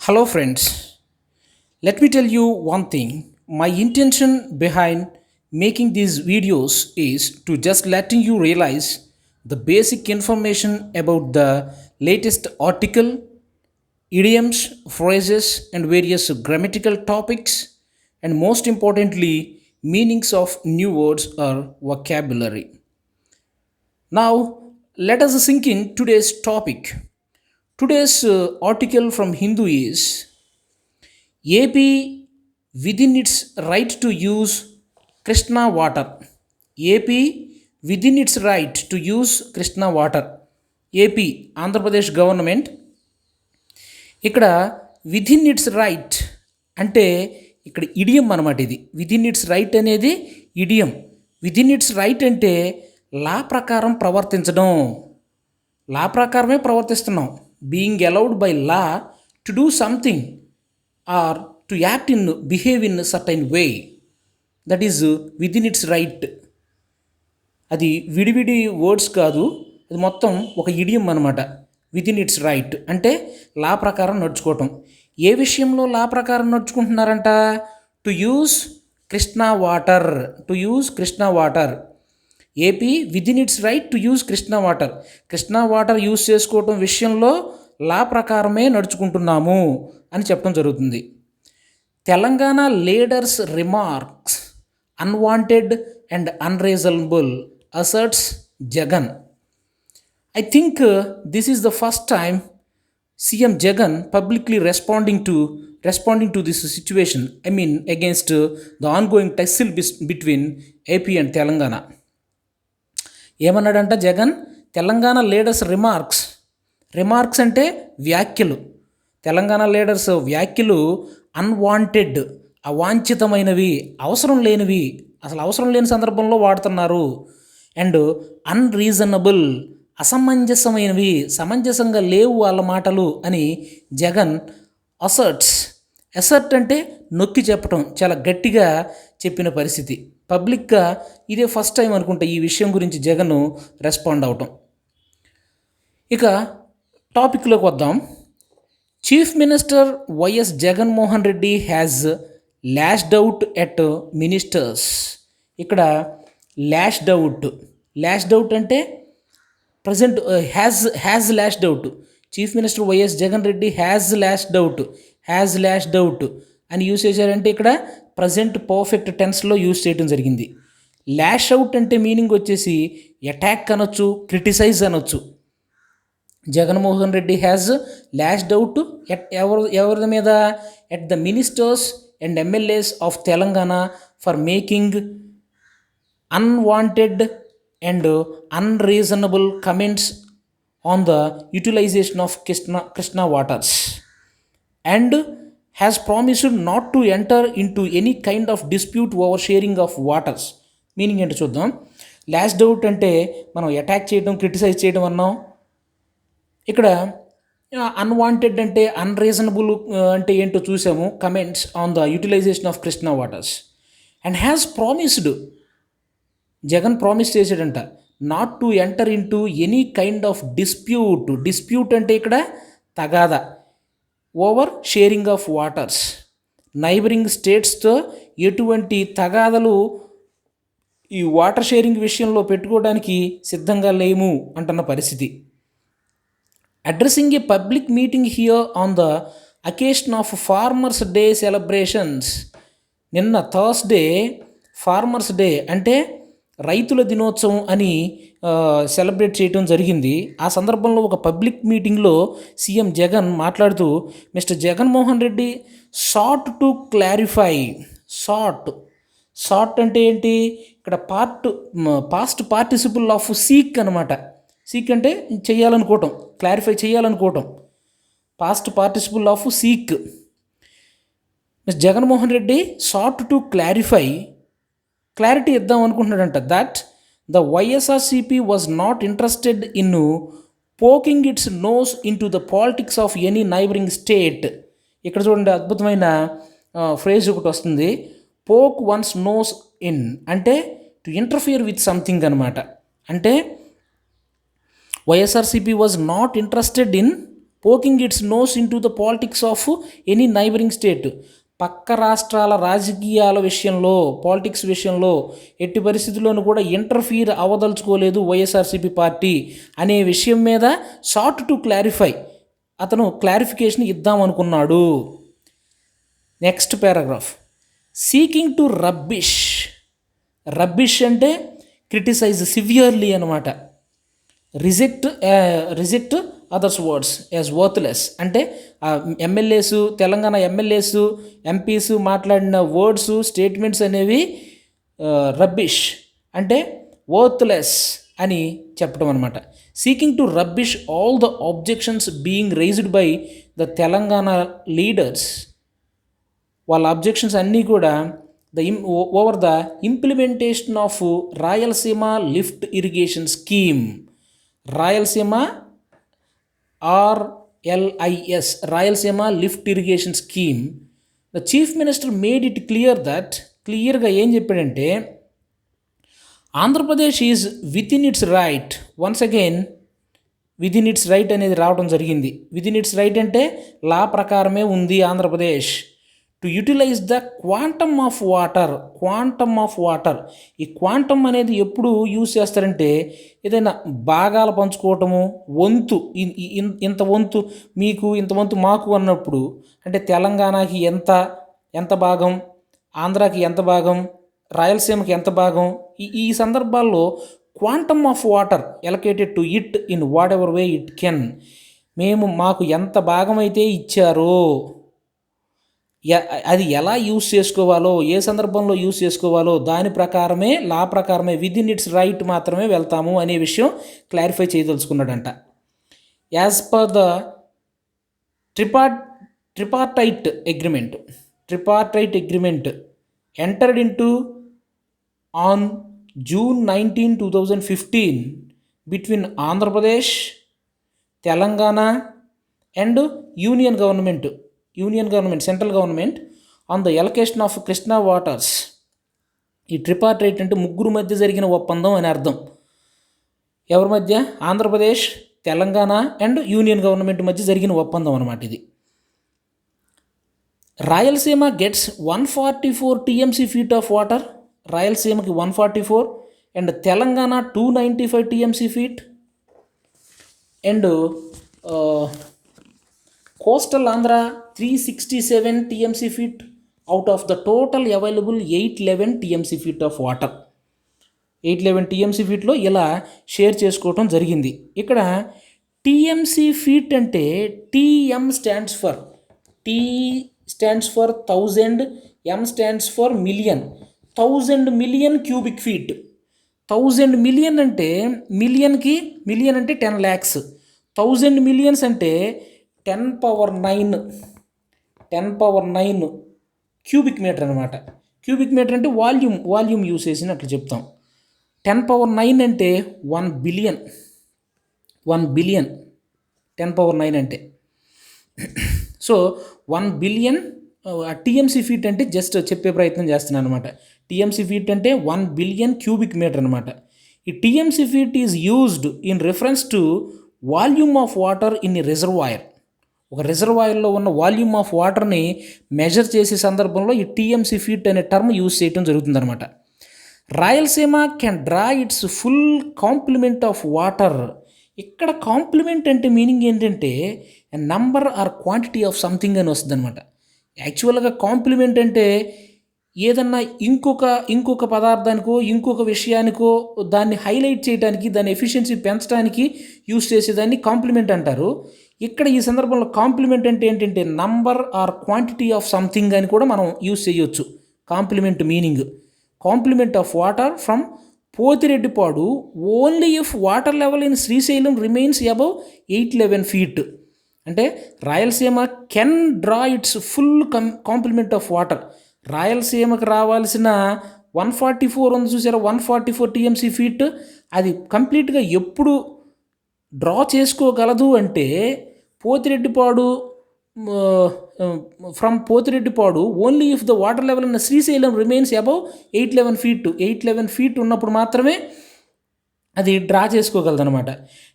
Hello, friends. Let me tell you one thing. My intention behind making these videos is to just letting you realize the basic information about the latest article, idioms, phrases, and various grammatical topics, and most importantly, meanings of new words or vocabulary. Now, let us sink in today's topic. Today's article from Hindu is AP within its right to use Krishna water. AP within its right to use Krishna water. AP Andhra Pradesh government ఇక్కడ within its right అంటే ఇక్కడ idiom అనమాట. ఇది within its right అనేది ఇడియం. Within its right అంటే law ప్రకారం ప్రవర్తించడం. లా ప్రకారమే ప్రవర్తిస్తున్నాం. Being allowed by law to do something or to act in behave in certain way, that is within its right. అది విడివిడి వర్డ్స్ కాదు, అది మొత్తం ఒక ఇడియం అనమాట. విదిన్ ఇట్స్ రైట్ అంటే లా ప్రకారం నడుచుకోవటం. ఏ విషయంలో లా ప్రకారం నడుచుకుంటున్నారంట? To use Krishna water. To use Krishna water. AP within its right to use Krishna water. Krishna water use చేసుకోవటం విషయంలో లా ప్రకారమే నడుచుకుంటున్నాము అని చెప్పడం జరుగుతుంది. Telangana leaders remarks unwanted and unreasonable asserts Jagan. I think this is the first time CM Jagan publicly responding to this situation. I mean against the ongoing tussle between AP and Telangana. ఏమన్నాడంట జగన్? Telangana leaders remarks అంటే వ్యాఖ్యలు. Telangana leaders వ్యాఖ్యలు unwanted, అవాంఛితమైనవి, అవసరం లేనివి, అసలు అవసరం లేని సందర్భంలో వాడుతున్నారు. అండ్ అన్రీజనబుల్, అసమంజసమైనవి, సమంజసంగా లేవు వాళ్ళ మాటలు అని జగన్ అసర్ట్ అంటే నొక్కి చెప్పటం, చాలా గట్టిగా చెప్పిన పరిస్థితి. పబ్లిక్గా ఇదే ఫస్ట్ టైం అనుకుంటా ఈ విషయం గురించి జగన్ రెస్పాండ్ అవటం. ఇక టాపిక్లోకి వద్దాం. Chief minister YS Jaganmohan Reddy has lashed out at ministers. ఇక్కడ ల్యాష్డ్ అవుట్ అంటే present has lashed out. Chief minister YS Jagan Reddy has lashed out అని యూజ్ చేశారంటే ఇక్కడ ప్రజెంట్ పర్ఫెక్ట్ టెన్స్లో యూజ్ చేయడం జరిగింది. ల్యాష్ అవుట్ అంటే మీనింగ్ వచ్చేసి అటాక్ అనొచ్చు, క్రిటిసైజ్ అనొచ్చు. Jaganmohan Reddy has lashed out ఎవరి మీద? At the ministers and MLAs of Telangana for making unwanted and unreasonable comments on the utilization of Krishna waters, and has promised not to enter into any kind of dispute over sharing of waters. Meaning ఏంటో చూద్దాం. Last out అంటే మనం attack చేయడం, criticise చేయడం అన్నాం. ఇక్కడ unwanted అంటే unreasonable అంటే ఏంటో చూసాము. Comments on the utilization of Krishna waters. And has promised, Jagan promise చేశాడంట, not to enter in to any kind of dispute అంటే ఇక్కడ తగాదా, over sharing of waters. Neighboring స్టేట్స్తో ఎటువంటి తగాదలు ఈ వాటర్ షేరింగ్ విషయంలో పెట్టుకోవడానికి సిద్ధంగా లేము అంటున్న పరిస్థితి. Addressing A public meeting here on the occasion of farmers day celebrations. నిన్న థర్స్డే ఫార్మర్స్ డే అంటే రైతుల దినోత్సవం అని సెలబ్రేట్ చేయడం జరిగింది. ఆ సందర్భంలో ఒక పబ్లిక్ మీటింగ్లో సీఎం జగన్ మాట్లాడుతూ mister Jaganmohan Reddy sought to clarify. Sought అంటే ఏంటి? ఇక్కడ పాస్ట్ పార్టిసిపుల్ ఆఫ్ సీక్ అనమాట. సీక్ అంటే చేయాలనుకోవటం, క్లారిఫై చేయాలనుకోవటం. Past participle of seek. Mister Jaganmohan Reddy sought to clarity ఇద్దాం అనుకుంటున్నాడంట. That the YSRCP was not interested in poking its nose in to the politics of any neighboring state. ఇక్కడ చూడండి, అద్భుతమైన phrase ఒకటి వస్తుంది. పోక్ వన్స్ నోస్ ఇన్ అంటే to interfere with something అనమాట. అంటే YSRCP was not interested in poking its nose in to the politics of any neighboring state. పక్క రాష్ట్రాల రాజకీయాల విషయంలో, పాలిటిక్స్ విషయంలో ఎట్టి పరిస్థితుల్లోనూ కూడా ఇంటర్ఫీర్ అవ్వదలుచుకోలేదు వైఎస్ఆర్సీపీ పార్టీ అనే విషయం మీద సార్ట్ టు క్లారిఫై, అతను క్లారిఫికేషన్ ఇద్దామనుకున్నాడు. Next paragraph, seeking to rubbish. Rubbish అంటే క్రిటిసైజ్ సివియర్లీ అనమాట. Reject others words as worthless అంటే ఎమ్మెల్యేసు, తెలంగాణ ఎమ్మెల్యేసు, ఎంపీసు మాట్లాడిన వర్డ్స్, స్టేట్మెంట్స్ అనేవి రబ్బిష్ అంటే వర్త్లెస్ అని చెప్పడం అనమాట. Seeking to rubbish all the objections being raised by the Telangana leaders. వాళ్ళ అబ్జెక్షన్స్ అన్నీ కూడా over the implementation of Rayalaseema lift irrigation scheme. Rayalaseema RLIS, Rayalaseema lift irrigation scheme. The chief minister made it clear that, క్లియర్గా ఏం చెప్పాడంటే Andhra Pradesh is with in it's right. Once again with in it's right అనేది రావడం జరిగింది. With in it's right అంటే లా ప్రకారమే ఉంది Andhra Pradesh. To utilise the quantum of water. Quantum of water, ఈ క్వాంటమ్ అనేది ఎప్పుడు యూజ్ చేస్తారంటే ఏదైనా భాగాలు పంచుకోవటము, వంతు, ఇంత వంతు మీకు, ఇంత వంతు మాకు అన్నప్పుడు, అంటే తెలంగాణకి ఎంత భాగం, ఆంధ్రాకి ఎంత భాగం, రాయలసీమకి ఎంత భాగం, ఈ సందర్భాల్లో quantum of water allocated to it in what ever way it can. మాకు ఎంత భాగం అయితే ఇచ్చారో అది ఎలా యూస్ చేసుకోవాలో, ఏ సందర్భంలో యూస్ చేసుకోవాలో దాని ప్రకారమే, లా ప్రకారమే విత్ ఇన్ ఇట్స్ రైట్ మాత్రమే వెళ్తాము అనే విషయం క్లారిఫై చేయదలుచుకున్నాడంట. As per the tripartite agreement entered into on June 19, 2015 between Andhra Pradesh, Telangana and Union government, central government on the allocation of Krishna waters. ఈ ట్రిపార్టైట్ అంటే ముగ్గురు మధ్య జరిగిన ఒప్పందం అని అర్థం. ఎవరి మధ్య? Andhra Pradesh, Telangana and union government మధ్య జరిగిన ఒప్పందం అన్నమాట ఇది. Rayalaseema gets 144 TMC feet of water. రాయలసీమకి 144 and Telangana 295 TMC feet and coastal Andhra 367 TMC feet out of the total available 811 TMC feet of water. 811 TMC ఫీట్లో ఇలా షేర్ చేసుకోవటం జరిగింది. ఇక్కడ TMC ఫీట్ అంటే TM stands for 1000, M stands for million. 1000 million cubic feet. 1000 million అంటే million అంటే 10 lakhs. 1000 millions అంటే 10 power 9 cubic metre అనమాట. Cubic metre అంటే వాల్యూమ్ యూస్ చేసినట్లు చెప్తాం. 10 power 9 అంటే 1 బిలియన్. 10 power 9 అంటే సో 1 బిలియన్. TMC ఫీట్ అంటే జస్ట్ చెప్పే ప్రయత్నం చేస్తున్నాను అనమాట. TMC ఫీట్ అంటే 1 బిలియన్ క్యూబిక్ మీటర్ అనమాట. ఈ TMC feet is used in reference to volume of water in a reservoir. ఒక రిజర్వాయర్లో ఉన్న వాల్యూమ్ ఆఫ్ వాటర్ని మెజర్ చేసే సందర్భంలో ఈ TMC ఫీట్ అనే టర్మ్ యూజ్ చేయడం జరుగుతుందన్నమాట. Rayalaseema can draw its full complement of water. ఇక్కడ కాంప్లిమెంట్ అంటే మీనింగ్ ఏంటంటే number or quantity of something అని వస్తుంది అనమాట. యాక్చువల్గా కాంప్లిమెంట్ అంటే ఏదన్నా ఇంకొక పదార్థానికో ఇంకొక విషయానికో దాన్ని హైలైట్ చేయడానికి, దాని ఎఫిషియన్సీ పెంచడానికి యూస్ చేసేదాన్ని కాంప్లిమెంట్ అంటారు. ఇక్కడ ఈ సందర్భంలో కాంప్లిమెంట్ అంటే ఏంటంటే number or quantity of something అని కూడా మనం యూస్ చేయొచ్చు. Complement meaning complement of water from Pothireddypadu only if water level in Srisailam remains above 811 feet. అంటే Rayalaseema can draw its full complement of water. రాయలసీమకు రావాల్సిన 144 ఉంది చూసారా, 144 TMC ఫీట్, అది కంప్లీట్గా ఎప్పుడు డ్రా చేసుకోగలదు అంటే Pothireddypadu from Pothireddypadu only if the water level in Srisailam remains above 811 feet. 811 feet ఉన్నప్పుడు మాత్రమే అది డ్రా చేసుకోగలదు అనమాట.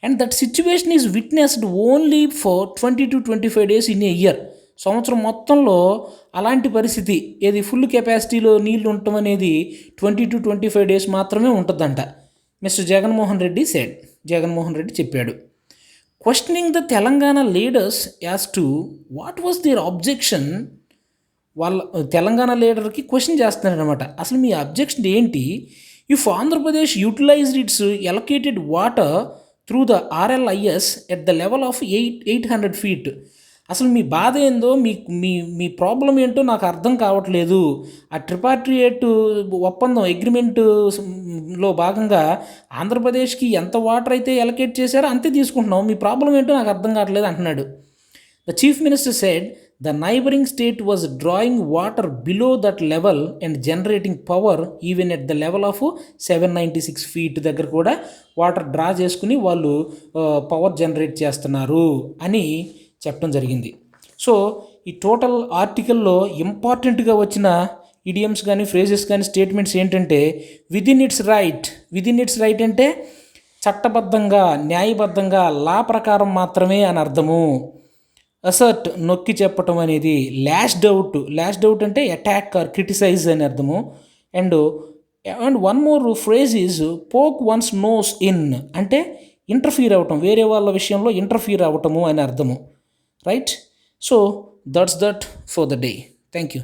And that situation is witnessed only for 20 to 25 days in a year. సంవత్సరం మొత్తంలో అలాంటి పరిస్థితి ఏది ఫుల్ కెపాసిటీలో నీళ్లు ఉండటం అనేది 20 to 25 days మాత్రమే ఉంటుందంట. మిస్టర్ జగన్మోహన్ రెడ్డి సెడ్, జగన్మోహన్ రెడ్డి చెప్పాడు. Questioning the Telangana leaders as to what was their objection. వాళ్ళ తెలంగాణ లీడర్కి క్వశ్చన్ చేస్తున్నారు అనమాట, అసలు మీ అబ్జెక్షన్ ఏంటి? If Andhra Pradesh utilised it's allocated water through the RLIS at the level of 800 feet. అసలు మీ బాధ ఏందో, మీ మీ మీ ప్రాబ్లం ఏంటో నాకు అర్థం కావట్లేదు. ఆ ట్రిపాట్రియేట్ ఒప్పందం అగ్రిమెంట్లో భాగంగా ఆంధ్రప్రదేశ్కి ఎంత వాటర్ అయితే ఎలకేట్ చేశారో అంతే తీసుకుంటున్నాం, మీ ప్రాబ్లం ఏంటో నాకు అర్థం కావట్లేదు అంటున్నాడు. The chief minister said the neighboring state was drawing water below that level and generating power even at the level of 796 feet దగ్గర కూడా వాటర్ డ్రా చేసుకుని వాళ్ళు పవర్ జనరేట్ చేస్తున్నారు అని చెప్పడం జరిగింది. సో ఈ టోటల్ ఆర్టికల్లో ఇంపార్టెంట్గా వచ్చిన ఇడియమ్స్ కానీ ఫ్రేజెస్ కానీ స్టేట్మెంట్స్ ఏంటంటే విదిన్ ఇట్స్ రైట్ అంటే చట్టబద్ధంగా న్యాయబద్ధంగా లా ప్రకారం మాత్రమే అని అర్థము. అసర్ట్ నొక్కి చెప్పటం అనేది, ల్యాష్డ్ అవుట్ అంటే అటాక్ ఆర్ క్రిటిసైజ్ అని అర్థము. And one more phrase is poke one's nose in అంటే ఇంటర్ఫీర్ అవ్వటం, వేరే వాళ్ళ విషయంలో ఇంటర్ఫీర్ అవ్వటము అని అర్థము. Right? So that's that for the day. Thank you.